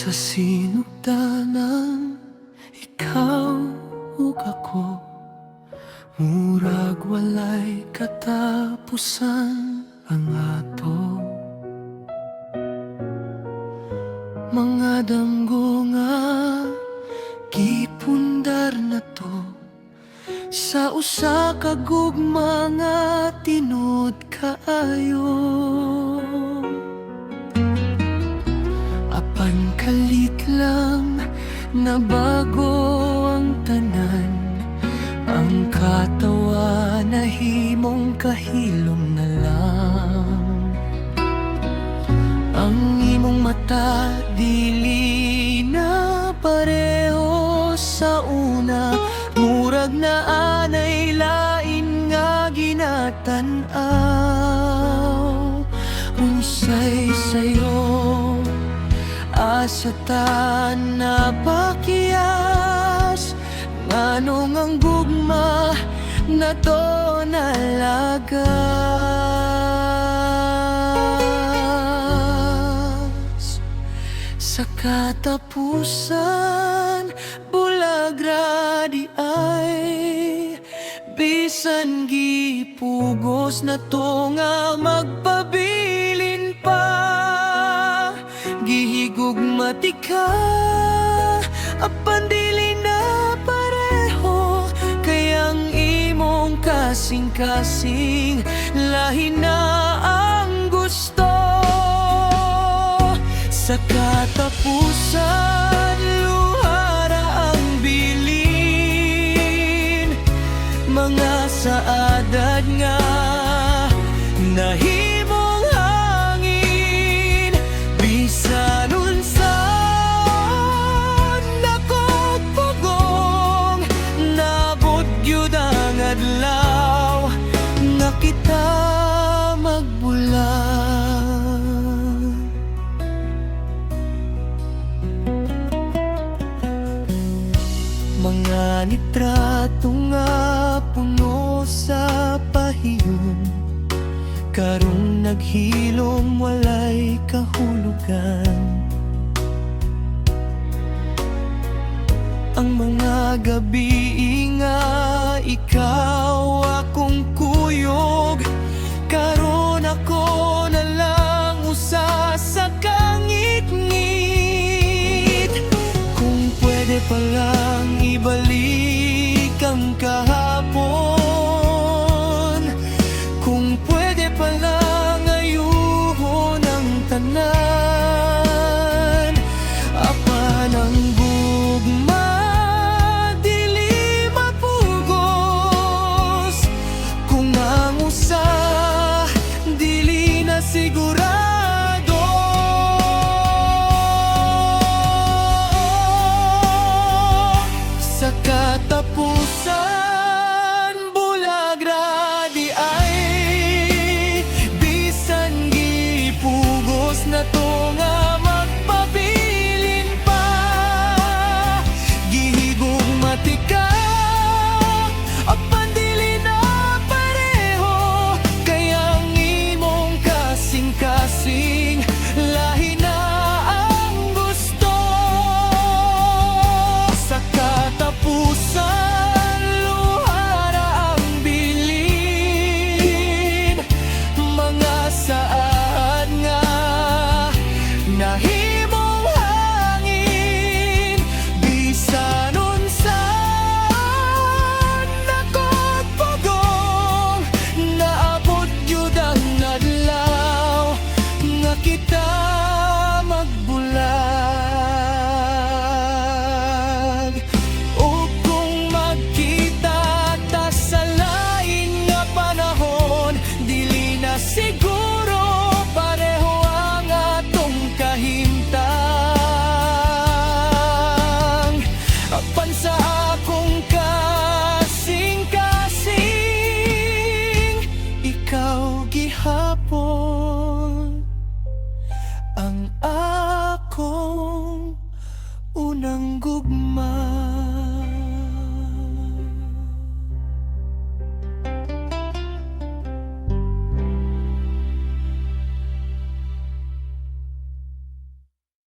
Sa sinugdanan, ikaw ug ako, murag walay katapusan ang ato mga damgo nga gipundar na to sa usa ka gugma nga tinud kaayo. Apan kalit lang na bago ang tanan, ang katawa na himong kahilom na lang. Ang imong mata dili na pareho sa una, murag na anay lain nga ginatan-aw. Unsay sayo asa ta na pakyas, nganong ang gugma na to nalagas. Sa katapusan, bulag ra di ay, bisan gipugos na to nga magpabilin pa. Gihigugmati ka, apan dili na pareho, kayang imong kasing-kasing, lahi na ang gusto. Sa katapusan, luhara ang bilin, mga saadad nga nahimong hangin. Bisan unsan akong pugong, nabot gyud ang adlaw nga kita magbulag. Mga nitrato nga puno sa pahiyon, karong naghilom walay kahulugan. Ang mga gabi nga ikaw akong kuyog, karon ako na lang usa sa kangit-ngit. Kung pwede pa lang ibalik ang kahapon, kung pwede pa lang ayuhon ang tanan. Apan ang gugma dili mapugos, kung ang usa dili na sigurado. Sa katapusan, bulag ra di ay, bisan gipugos na to nga magpabilin pa. Gihigugmati ka, apan dili na pareho, kayang imong kasing-kasing, lahi na ang gusto. Sa katapusan, luhara ang bilin, mga saad nga nahimong hangin. Bisan unsan akong pugong, naabot gyud ang adlaw nga kita magbulag. O kung magkita ta sa lain nga panahon, dili na siguro pareho ang atong kahimtang. Apan sa akong kasing-kasing, ikaw gihapon ang akong unang gugma.